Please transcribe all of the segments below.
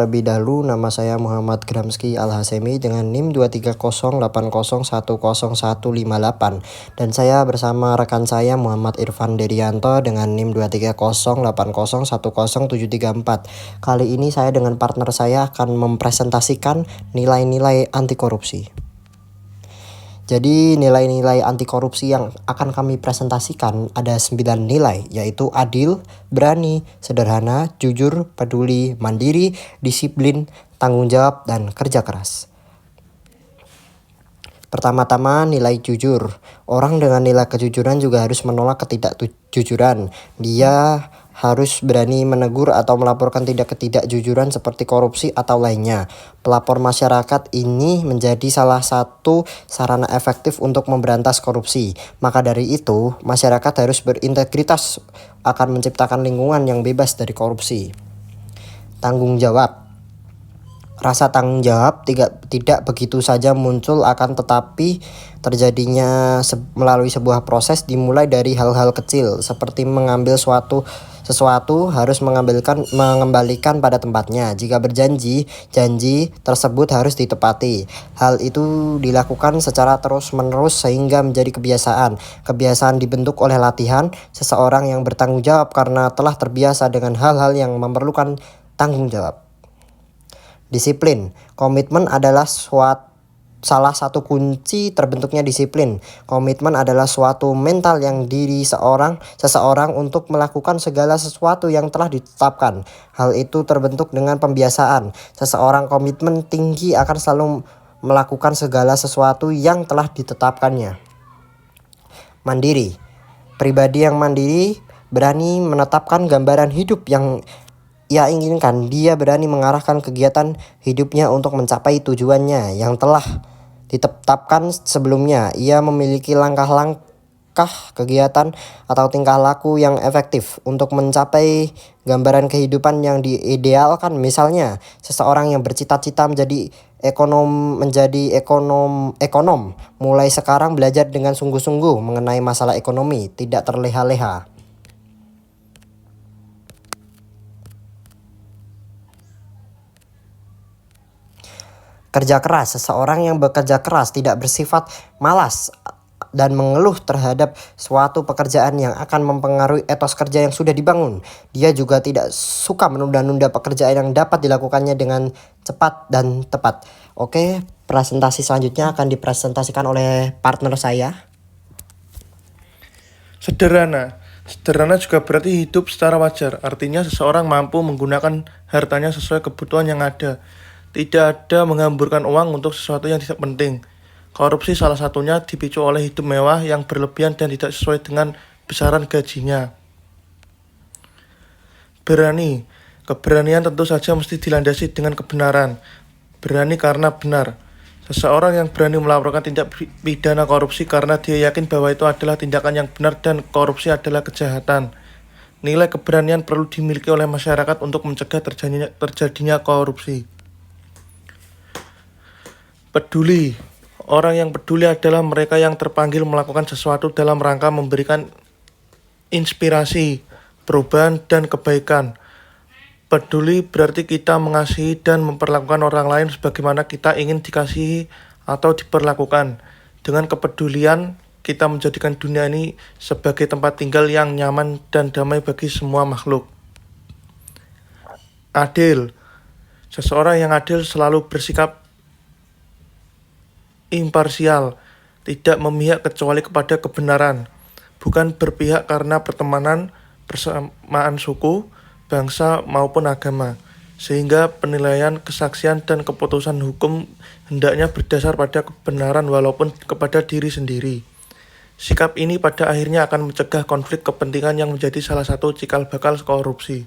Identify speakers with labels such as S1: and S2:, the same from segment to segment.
S1: Terlebih dahulu, nama saya Muhammad Gramski Al-Hasemi dengan NIM 23080101158 dan saya bersama rekan saya Muhammad Irfan Derianto dengan NIM 23080101734. Kali ini saya dengan partner saya akan mempresentasikan nilai-nilai anti korupsi. Jadi nilai-nilai anti korupsi yang akan kami presentasikan ada 9 nilai, yaitu adil, berani, sederhana, jujur, peduli, mandiri, disiplin, tanggung jawab, dan kerja keras. Pertama-tama nilai jujur. Orang dengan nilai kejujuran juga harus menolak ketidakjujuran. Dia harus berani menegur atau melaporkan ketidakjujuran seperti korupsi atau lainnya. Pelapor masyarakat ini menjadi salah satu sarana efektif untuk memberantas korupsi. Maka dari itu, masyarakat harus berintegritas akan menciptakan lingkungan yang bebas dari korupsi. Tanggung jawab. Rasa tanggung jawab tidak begitu saja muncul, akan tetapi terjadinya melalui sebuah proses dimulai dari hal-hal kecil seperti mengambil sesuatu harus mengembalikan pada tempatnya. Jika berjanji, janji tersebut harus ditepati. Hal itu dilakukan secara terus-menerus sehingga menjadi kebiasaan. Kebiasaan dibentuk oleh latihan. Seseorang yang bertanggung jawab karena telah terbiasa dengan hal-hal yang memerlukan tanggung jawab. Disiplin. Komitmen adalah salah satu kunci terbentuknya disiplin. Komitmen adalah suatu mental yang diri seseorang untuk melakukan segala sesuatu yang telah ditetapkan. Hal itu terbentuk dengan pembiasaan. Seseorang komitmen tinggi akan selalu melakukan segala sesuatu yang telah ditetapkannya. Mandiri. Pribadi yang mandiri berani menetapkan gambaran hidup yang ia inginkan. Dia berani mengarahkan kegiatan hidupnya untuk mencapai tujuannya yang telah ditetapkan sebelumnya. Ia memiliki langkah-langkah kegiatan atau tingkah laku yang efektif untuk mencapai gambaran kehidupan yang diidealkan. Misalnya, seseorang yang bercita-cita menjadi ekonom mulai sekarang belajar dengan sungguh-sungguh mengenai masalah ekonomi, tidak terleha-leha. Kerja keras. Seseorang yang bekerja keras tidak bersifat malas dan mengeluh terhadap suatu pekerjaan yang akan mempengaruhi etos kerja yang sudah dibangun. Dia juga tidak suka menunda-nunda pekerjaan yang dapat dilakukannya dengan cepat dan tepat. Oke, presentasi selanjutnya akan dipresentasikan oleh partner saya.
S2: Sederhana. Sederhana juga berarti hidup secara wajar. Artinya seseorang mampu menggunakan hartanya sesuai kebutuhan yang ada. Tidak ada menghamburkan uang untuk sesuatu yang tidak penting. Korupsi salah satunya dipicu oleh hidup mewah yang berlebihan dan tidak sesuai dengan besaran gajinya. Berani. Keberanian tentu saja mesti dilandasi dengan kebenaran. Berani karena benar. Seseorang yang berani melaporkan tindak pidana korupsi karena dia yakin bahwa itu adalah tindakan yang benar dan korupsi adalah kejahatan. Nilai keberanian perlu dimiliki oleh masyarakat untuk mencegah terjadinya korupsi. Peduli. Orang yang peduli adalah mereka yang terpanggil melakukan sesuatu dalam rangka memberikan inspirasi, perubahan, dan kebaikan. Peduli berarti kita mengasihi dan memperlakukan orang lain sebagaimana kita ingin dikasihi atau diperlakukan. Dengan kepedulian, kita menjadikan dunia ini sebagai tempat tinggal yang nyaman dan damai bagi semua makhluk. Adil. Seseorang yang adil selalu bersikap imparsial, tidak memihak kecuali kepada kebenaran, bukan berpihak karena pertemanan, persamaan suku, bangsa maupun agama, sehingga penilaian, kesaksian, dan keputusan hukum hendaknya berdasar pada kebenaran walaupun kepada diri sendiri. Sikap ini pada akhirnya akan mencegah konflik kepentingan yang menjadi salah satu cikal bakal korupsi.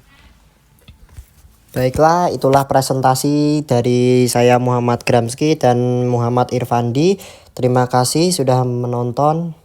S1: Baiklah, itulah presentasi dari saya Muhammad Gramski dan Muhammad Irfandi. Terima kasih sudah menonton.